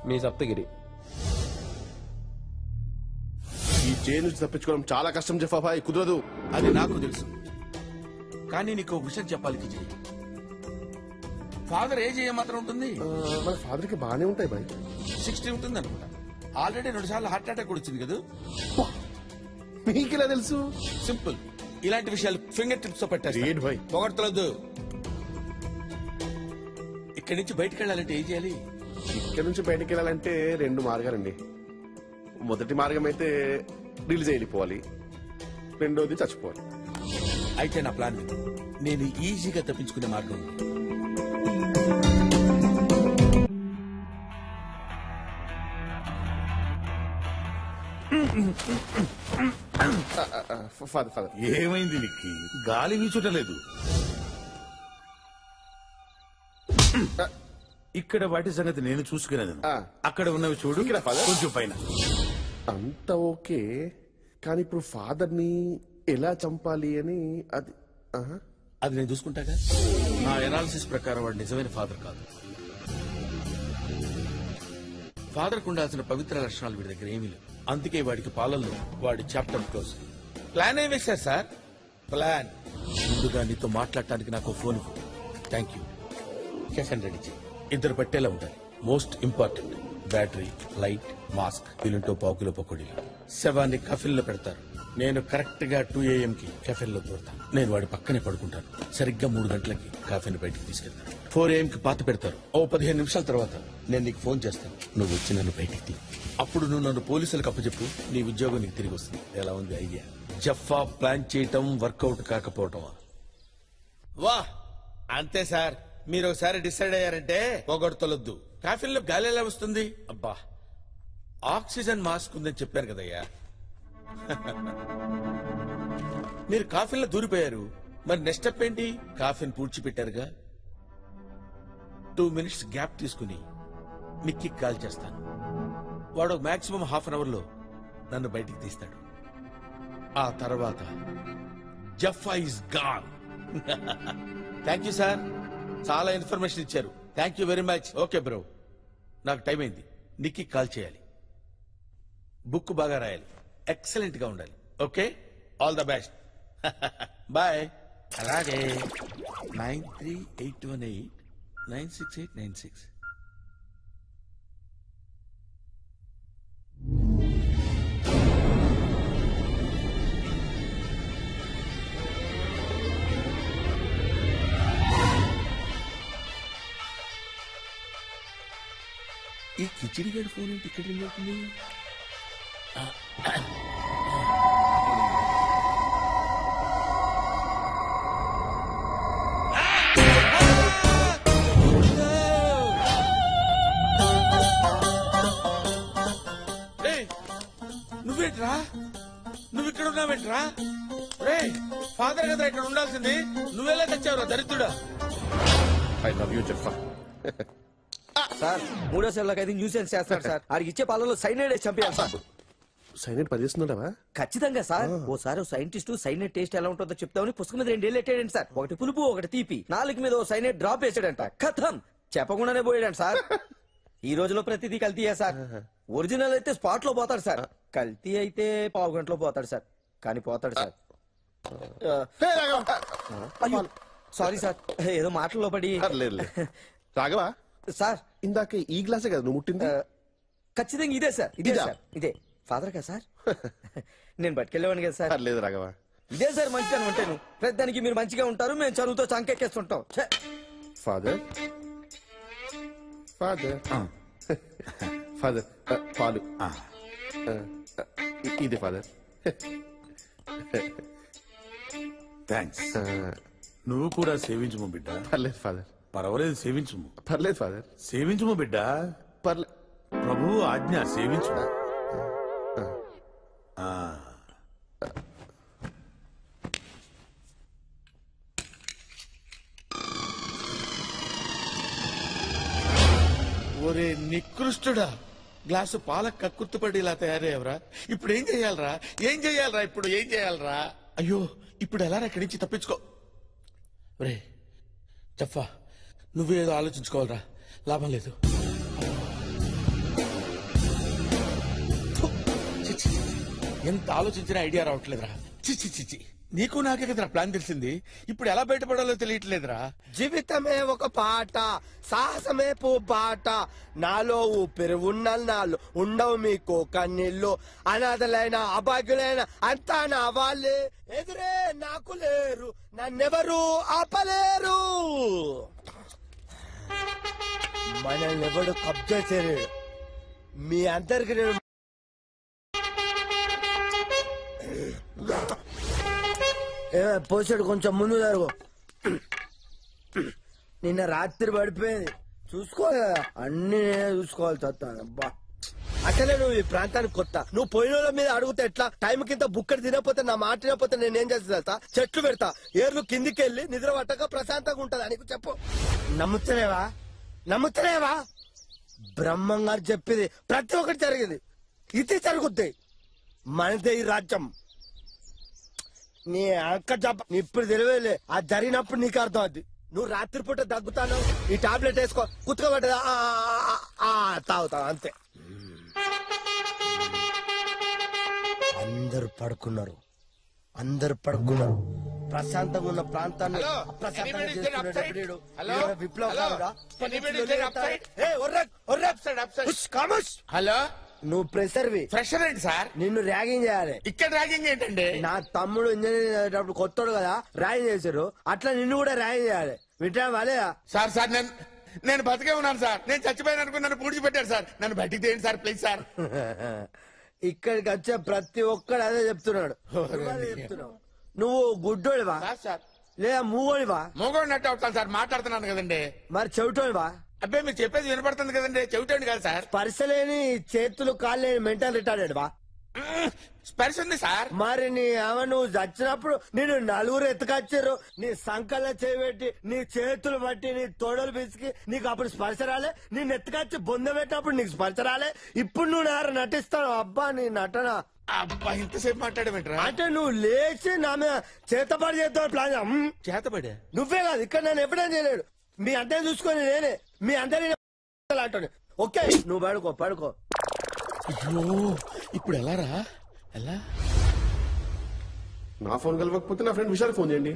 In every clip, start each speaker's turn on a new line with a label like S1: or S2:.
S1: మీ సప్తగిరి.
S2: ఈ జైలు నుంచి తప్పించుకోవడం చాలా కష్టం జఫాబాయ్, కుదరదు.
S3: అది నాకు తెలుసు, కానీ నీకు విషయం చెప్పాలి కిజీ. ఫాదర్ ఏజ్ ఏమాత్రం ఉంటుంది?
S2: మన ఫాదర్ కి బాగానే ఉంటాయి బాయ్.
S3: 60 ఉంటుంది అనుకుంటా. ఆల్రెడీ 2 సార్లు హార్ట్ అటాక్ కూడా వచ్చింది కదా.
S2: మీకు ఇలా తెలుసు?
S3: సింపుల్, ఇలాంటి విషయాలు ఫింగర్ టిప్స్ తో పెట్టారు.
S2: బాయ్
S3: పొగడతలొద్దు. ఇక్కడి నుంచి బయటకు వెళ్ళాలంటే ఏం చేయాలి?
S2: ఇక్కడ నుంచి బయటకు వెళ్ళాలంటే 2 మార్గాలండి. మొదటి మార్గం అయితే రిలీజ్ వెళ్ళిపోవాలి, రెండోది చచ్చిపోవాలి.
S3: అయితే నా ప్లాన్ విను. నేను ఈజీగా తప్పించుకునే మార్గం ఉంది.
S2: ఫాదర్
S4: ఏమైంది నీకు? గాలి వీచుటలేదు. ఇక్కడ వాటి సంగతి నేను చూసుకునేది. అక్కడ ఉన్నవి చూడు,
S2: ఇక్కడ father.
S4: కొంచెం పైన.
S2: అంత ఓకే, కానీ ఇప్పుడు ఫాదర్ ని ఎలా చంపాలి అని అది
S3: అది నేను చూసుకుంటాగా. నా ఎనాలిసిస్ ప్రకారం వాడు నిజమైన ఫాదర్ కాదు. ఫాదర్ కు ఉండాల్సిన పవిత్ర లక్షణాలు వీడి దగ్గర ఏమీ లేవు. అందుకే వాడికి పాలల్లో వాడి చాప్టర్ క్లోజ్. ప్లాన్ ఏం వేశారు సార్? ప్లాన్ ముందుగా నీతో మాట్లాడటానికి నాకు phone. Thank you. Coffin ready చేయి. 2 పట్టేలా ఉండాలి. Most important battery, light, mask, వీలుంటో 1/2 కిలో పకోడీలు. శవాన్ని కఫిన్లో పెడతారు. నేను కరెక్ట్ గా 2 AM కి కెఫెన్ లో దూరతాను. నేను వాడి పక్కనే పడుకుంటాను. సరిగ్గా 3 గంటలకి కాఫీని బయటికి తీసుకెళ్తాను. 4 AM కి పాత పెడతారు. 15 నిమిషాల తర్వాత నేను నీకు ఫోన్ చేస్తాను. నువ్వు వచ్చి నన్ను బయటికి తీ. అప్పుడు నువ్వు నన్ను పోలీసులకు అప్పచెప్పు. నీ ఉద్యోగం నీకు తిరిగి వస్తుంది. ఎలా ఉంది ఐడియా? జఫా ప్లాన్ చేయటం వర్కౌట్ కాకపోవటం. వా అంతే సార్. మీరు ఒకసారి డిసైడ్ అయ్యారంటే పొగడతలొద్దు. కాఫీల్లో గాలి ఎలా వస్తుంది? అబ్బా, ఆక్సిజన్ మాస్క్ ఉందని చెప్పాను కదయ్యా. మీరు కాఫీల్లో దూరిపోయారు. మరి నెక్స్ట్ స్టెప్ ఏంటి? కాఫీని పూడ్చిపెట్టారుగా. 2 మినిట్స్ గ్యాప్ తీసుకుని నిక్కి కాల్ చేస్తాను. వాడు మాక్సిమం ½ అన్ అవర్ లో నన్ను బయటికి తీస్తాడు. ఆ తర్వాత Jaffa is gone. Thank you sir, చాలా ఇన్ఫర్మేషన్ ఇచ్చారు. Thank you very much. Okay bro, నాకు టైం అయింది. నిక్కి కాల్ చేయాలి. బుక్ బాగా రాయాలి. ఎక్సలెంట్ గా ఉండాలి. Okay, all the best. Bye. అలాగే 9381896896. ఈ కిచిడిగడ్ ఫోన్ ఏంటి ఇక్కడ రింగ్ అవుతుంది? నువ్వేంట్రా? నువ్వు ఇక్కడ ఉన్నావేంట్రా? రే, ఫాదర్ కదా ఇక్కడ ఉండాల్సింది. నువ్వెలా తెచ్చావురా దరిద్రుడా?
S2: I love you Jaffa.
S5: Sir 3వ సెల్లోకి అయితే న్యూసెన్స్ చేస్తాడు సార్. ఆడికి ఇచ్చే పాలలో సైనైడ్ చంపేయాలి సార్.
S2: సైనైడ్ పనిచేస్తున్నావా?
S5: ఖచ్చితంగా సార్. ఓసారి సైంటిస్ట్ సైనైడ్ టేస్ట్ ఎలా ఉంటుందో చెప్తామని పుస్తకం మీద 2 ఏళ్ళు ఎట్టాడండి సార్. ఒకటి పులుపు, ఒకటి తీపి. 4 మీద ఓ సైనైడ్ డ్రాప్ వేసాడంట. కథం చెప్పకుండానే పోయాడంట సార్. ఈ రోజులో ప్రతిదీ కల్తీయే సార్. ఒరిజినల్ అయితే స్పాట్ లో పోతాడు సార్. కల్తీ అయితే 1/2 గంటలో పోతాడు సార్. కానీ పోతాడు సార్. అయ్యో సారీ సార్, ఏదో మాటల్లో పడి.
S2: రాఘవా
S5: సార్,
S2: ఇందాక ఈ గ్లాసే కదా నువ్వు ముట్టింది?
S5: ఖచ్చితంగా ఇదే సార్. ఇదే సార్, ఇదే. ఫాదర్ కదా సార్? నేను పట్టుకెళ్ళేవాడిని కదా సార్.
S2: లేదు రాఘవా,
S5: ఇదే సార్ మంచిగా ఉంటాను. ప్రతిదానికి మీరు మంచిగా ఉంటారు, మేము చదువుతో చంకెక్కేస్తుంటాం.
S2: ఫాదర్ ఫాదర్ ఫాదర్ పాలు ఇది ఫాదర్.
S4: థ్యాంక్స్. నువ్వు కూడా సేవించుము బిడ్డ.
S2: పర్లేదు ఫాదర్.
S4: పర్వాలేదు, సేవించుము.
S2: పర్లేదు ఫాదర్.
S4: సేవించుము బిడ్డ.
S2: పర్లేదు.
S4: ప్రభువు ఆజ్ఞ, సేవించు.
S3: ఒరే నికృష్టుడా, గ్లాసు పాల కక్కుర్తుపడి ఇలా తయారయ్యవరా. ఇప్పుడు ఏం చెయ్యాలరా? ఏం చెయ్యాలరా? ఇప్పుడు ఏం చెయ్యాలరా? అయ్యో, ఇప్పుడు ఎలా ఇక్కడి నుంచి తప్పించుకో. రే జఫా, నువ్వేదో ఆలోచించుకోవాలరా, లాభం లేదు. ఎంత ఆలోచించిన ఐడియా రావట్లేదురా. చిచ్చి చిచ్చి, నీకు నాకే కదరా ప్లాన్ తెలిసింది. ఇప్పుడు ఎలా బయటపడాలో తెలియట్లేదురా.
S1: జీవితమే ఒక పాట, సాహసమే బాట, నాలో ఊపిరి నాలో ఉండవు మీకు కన్నీళ్ళు, అనాథలైన అభాగ్యులైన అంతా నా వాళ్ళే, ఎదురే నాకు లేరు, నన్నెవరు ఆపలేరు. మనల్ని ఎవడు కబ్జా చేయలేడు. మీ అందరికి నేను పోసాడు, కొంచెం ముందు జరుగు. నిన్న రాత్రి పడిపోయింది, చూసుకోవాలి కదా, అన్ని నేనే చూసుకోవాలి. అబ్బా అసలే నువ్వు ఈ ప్రాంతానికి కొత్త, నువ్వు పోయిన వాళ్ళ మీద అడుగుతా ఎట్లా? టైం కింద బుక్కడి తినకపోతే, నా మాట తినకపోతే నేనేం చేస్తా? చెట్లు పెడతా, ఏర్లు కిందికి వెళ్ళి నిద్ర పట్టక ప్రశాంతంగా ఉంటదా నీకు? చెప్పు. నమ్ముతలేవా? నమ్ముతలేవా? బ్రహ్మం గారు చెప్పింది ప్రతి ఒక్కటి జరిగింది, ఇది జరుగుద్ది. మనదే ఈ రాజ్యం. నీ అక్క చెప్ప ఇప్పుడు తెలియలే, అది జరిగినప్పుడు నీకు అర్థం అవుద్ది. నువ్వు రాత్రిపూట దగ్గుతాను, ఈ టాబ్లెట్ వేసుకో, కుతుకోబట్టదా తాగుతావు అంతే. అందరు పడుకున్నారు, అందరు పడుకున్నారు. ప్రశాంతంగా ఉన్న ప్రాంతాన్ని అప్రశాంతంగా చేసుకునేటప్పుడు వీడు విప్లవకారుడా?
S3: హలో,
S1: నువ్వు ప్రెషర్వి.
S3: ఫ్రెషర్ ఏంటి సార్?
S1: నిన్ను ర్యాగింగ్ చేయాలి.
S3: ఇక్కడ ర్యాగింగ్ ఏంటండి?
S1: నా తమ్ముడు ఇంజనీరింగ్ చదివేటప్పుడు కొత్తడు కదా, ర్యాగింగ్ చేశారు, అట్లా నిన్ను కూడా ర్యాగింగ్ చేయాలి. వింటా వాలేదా?
S3: సార్ సార్ నేను బతికే ఉన్నాను సార్. నేను చచ్చిపోయాను అనుకుని నన్ను పూడ్చిపెట్టారు సార్. నన్ను బయటికి తీయండి సార్, ప్లీజ్ సార్.
S1: ఇక్కడికి వచ్చే ప్రతి ఒక్కడు అదే చెప్తున్నాడు. చెప్తున్నావు నువ్వు గుడ్డోడివా లేదా మూగోడివా?
S3: మూగోడినట్టు అవుతాను సార్, మాట్లాడుతున్నాను కదండి.
S1: మరి చెవిటోడివా?
S3: అబ్బాయి మీరు చెప్పేది వినపడుతుంది కదండి, చెవిటండి కాదు సార్.
S1: స్పర్శలేని చేతులు కాళ్ళు లేని మెంటల్ రిటార్డెడ్ వా?
S3: స్పర్శ ఉంది సార్.
S1: మరి నీ నువ్వు చచ్చినప్పుడు నేను నలుగురు ఎత్తుకొచ్చారు, నీ సంకల్లో చేయబెట్టి నీ చేతులు బట్టి నీ తోడలు పిసికి నీకు అప్పుడు స్పర్శ రాలే? నేను ఎత్తుకొచ్చి బొంద పెట్టినప్పుడు నీకు స్పర్శ రాలే? ఇప్పుడు నువ్వు నారు నటిస్తాను. అబ్బా నీ నటన.
S3: అబ్బా ఇంతసేపు మాట్లాడమంటారా?
S1: అంటే నువ్వు లేచి నా మీద చేతపడి చేస్తావు ప్లాన్.
S3: చేతపడే
S1: నువ్వే కాదు, ఇక్కడ నన్ను ఎప్పుడైనా చేయలేడు. మీ అంతే చూసుకొని నేనే మీ అందరి అంటాను. ఓకే నువ్వు పడుకో పడుకో.
S3: అయ్యో ఇప్పుడు ఎలా రా? ఎలా?
S2: నా ఫోన్ కలవకపోతే నా ఫ్రెండ్ విశాల్ ఫోన్ చేయండి.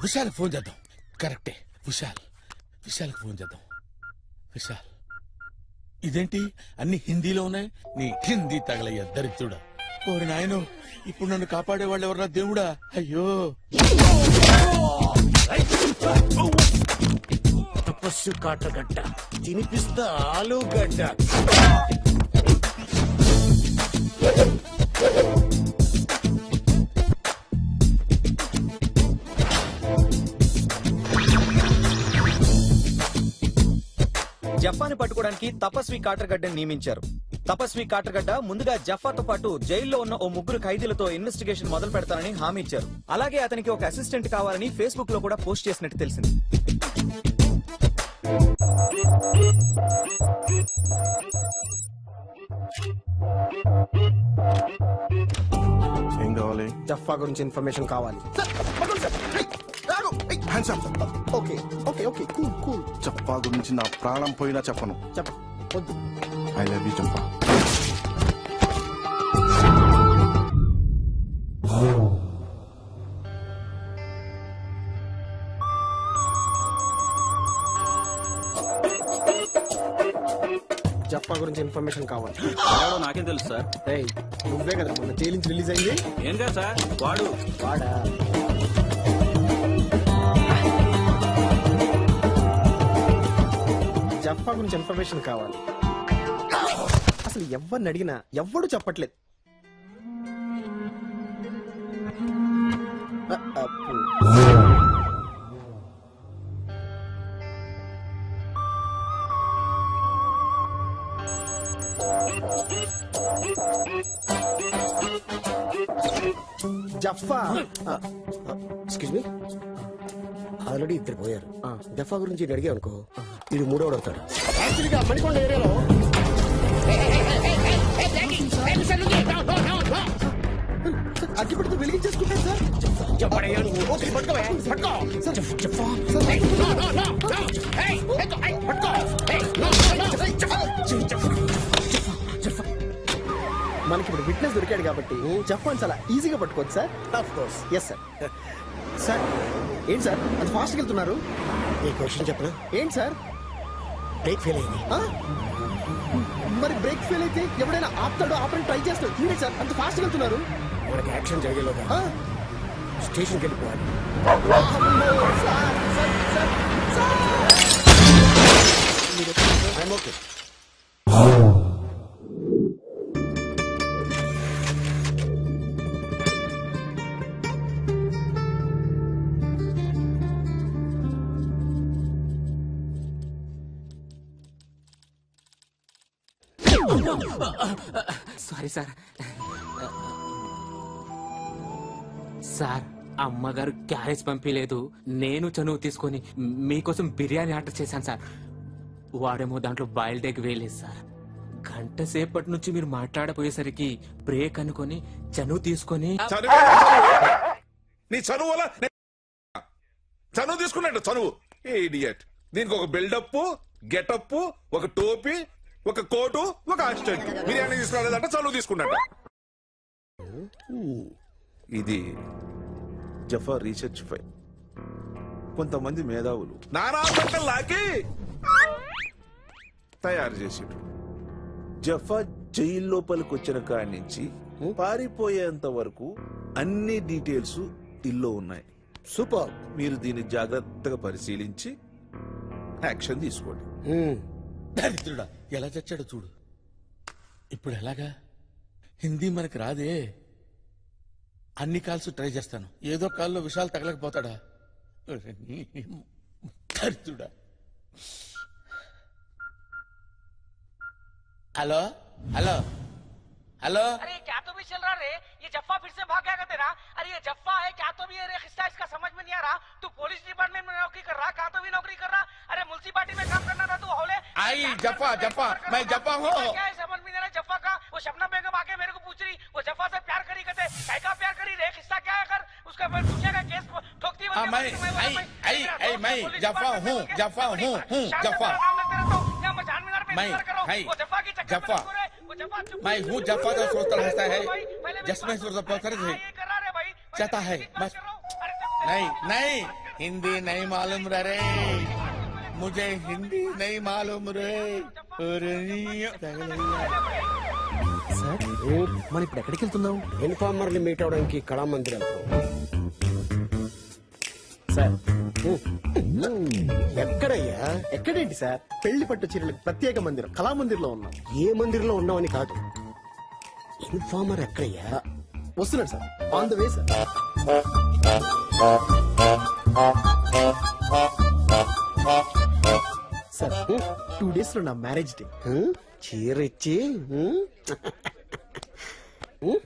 S3: విశాల్ ఫోన్ చేద్దాం. కరెక్టే, విశాల్కి ఫోన్ చేద్దాం. విశాల్, ఇదేంటి అన్ని హిందీలో ఉన్నాయి? నీ హిందీ తగలయ్య దరిద్రుడా. ఓరి నాయను, ఇప్పుడు నన్ను కాపాడే వాళ్ళు ఎవరన్నా దేవుడా? అయ్యో
S1: తపస్సు కాటగడ్డ తినిపిస్తా ఆలుగడ్డ.
S5: జఫాని పట్టుకోవడానికి తపస్వి కాటర్గడ్డని నియమించారు. తపస్వి కాటర్గడ్డ ముందుగా జఫాతో పాటు జైల్లో ఉన్న ఓ ముగ్గురు ఖైదీలతో ఇన్వెస్టిగేషన్ మొదలు పెడతానని హామీ ఇచ్చారు. అలాగే అతనికి ఒక అసిస్టెంట్ కావాలని ఫేస్బుక్ లో కూడా పోస్ట్ చేసినట్టు తెలిసింది.
S2: ఏం కావాలి?
S1: జఫా గురించి ఇన్ఫర్మేషన్ కావాలి. Okay okay okay cool cool.
S6: చంపా గురించి నా ప్రాణం పోయినా చెప్పను.
S1: చెప్పు.
S6: ఐ లవ్ యూ చంపా.
S1: జఫా గురించి ఇన్ఫర్మేషన్ కావాలి.
S7: నాకేం తెలుసు సార్.
S1: నువ్వే కదా మొన్న జైలు నుంచి రిలీజ్ అయింది.
S7: ఏం కాదు సార్, వాడా
S1: జఫా గురించి ఇన్ఫర్మేషన్ కావాలి. అసలు ఎవరిని అడిగినా ఎవ్వడు చెప్పట్లేదు. జఫా ఎక్స్క్యూజ్ మీ, ఆల్రెడీ ఇద్దరు పోయారు. జఫా గురించి ఇది అడిగా అనుకో, ఇది మూడోడు అవుతాడు. యాక్చువల్గా మణికొండ ఏరియాలో అగ్గి పెడితే వెలిగించేసుకుంటారు సార్.
S8: మనకి ఇప్పుడు విట్నెస్ దొరికాడు కాబట్టి జఫాన్ చాలా ఈజీగా పట్టుకోవచ్చు sir. Of course. Yes sir. Sir ఏంటి సార్ అంత ఫాస్ట్గా వెళ్తున్నారు?
S1: ఈ క్వశ్చన్ చెప్పనా?
S8: ఏంటి సార్?
S1: బ్రేక్ ఫెయిల్ అయింది.
S8: మరి బ్రేక్ ఫెయిల్ అయితే ఎవడైనా ఆపుతాడో ఆపని ట్రై చేస్తాడు. ఏంటి సార్ అంత ఫాస్ట్గా వెళ్తున్నారు?
S1: మనకి యాక్షన్ జరిగేలోగా స్టేషన్కి వెళ్ళిపోవాలి. I'm okay.
S9: Sorry sir. Sir అమ్మగారు క్యారేజ్ పంపించలేదు. నేను చనువు తీసుకొని మీకోసం బిర్యానీ ఆర్డర్ చేశాను సార్. వాడేమో దాంట్లో బాయిల్డ్ ఎగ్ వేయలేదు సార్. గంట సేపటి నుంచి మీరు మాట్లాడపోయేసరికి బ్రేక్ అనుకొని చనువు తీసుకొని
S3: నీ చనువు వల్ల చనువు తీసుకున్నాడు. చనువు ఇడియట్. దీనికి ఒక బిల్డప్, గెటప్, ఒక టోపీ, ఒక కోటు, ఒక అసిస్టెంట్. బిర్యానీ తీసుకురాలేదంట, చనువు తీసుకున్నట్ట.
S4: ఇది జఫా రీసెర్చ్ ఫైల్. కొంతమంది మేధావులు
S3: నానా లాకి
S4: తయారు చేసిండ్రు. జఫా జైలు లోపలికి వచ్చిన కాడి నుంచి పారిపోయేంత వరకు అన్ని డీటెయిల్స్ ఇల్లో ఉన్నాయి.
S1: సూపర్.
S4: మీరు దీన్ని జాగ్రత్తగా పరిశీలించి యాక్షన్ తీసుకోండి.
S3: దరిద్రుడా ఎలా చచ్చాడో చూడు. ఇప్పుడు ఎలాగా? హిందీ మనకి రాదే. అన్ని కాల్స్ ట్రై చేస్తాను. ఏదో కాల్లో విషయాలు తగలకపోతాడా? దరిద్రుడా. Hello hello hello.
S10: अरे क्या तो भी चल रहा रे? ये जफ्फा फिर से भाग गया क्या तेरा? अरे ये जफ्फा है क्या तो भी? अरे किस्सा इसका समझ में नहीं आ रहा. तू पुलिस डिपार्टमेंट में नौकरी कर रहा, कहाँ तो भी नौकरी कर रहा. अरे मुल्सिपालिटी में काम करना था तू हौले.
S3: आई जफ्फा जफ्फा मैं जफ्फा हूँ.
S10: क्या है समझ में नहीं आ रहा जफ्फा का? वो शबनम बेगम आके मेरे को पूछ रही वो जफ्फा से प्यार करी कहते काय का प्यार करी रे? किस्सा क्या है? कर उसका दुनिया का केस ठोकती
S3: मैं जफ्फा हूँ. जफ्फा हूँ जफ्फा. मैं जफ्फा मैं हूँ जफ्फा. तो सोचता रहता है जिसमें चाहता है बस. नहीं नहीं हिंदी नहीं मालूम रे. मुझे हिंदी नहीं मालूम रे.
S8: సార్ మనం ఇప్పుడు ఎక్కడికి వెళ్తున్నాం?
S1: ఇన్ఫార్మర్ని మీట్ అవడానికి కళామందిర్ వెళ్తాం.
S8: సార్ ఎక్కడయ్యా? ఎక్కడేంటి సార్? పెళ్లి పట్టు చీరలకు ప్రత్యేక మందిరం కళామందిర్ లో ఉన్నాం.
S1: ఏ మందిర్లో ఉన్నామని కాదు, ఇన్ఫార్మర్ ఎక్కడయ్యా?
S8: వస్తున్నాడు sir. On the way sir. Sir 2 days లో నా మ్యారేజ్ డే.
S1: చీర ఇచ్చి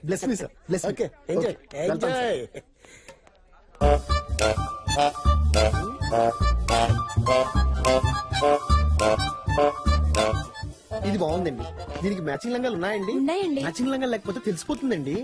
S8: bless me sir. Bless.
S1: Okay enjoy enjoy.
S8: ఇది బాగుందండి. దీనికి మ్యాచింగ్ లంగాలు ఉన్నాయండి?
S11: ఉన్నాయండి.
S8: మ్యాచింగ్ లంగాలు లేకపోతే తెలిసిపోతుందండి.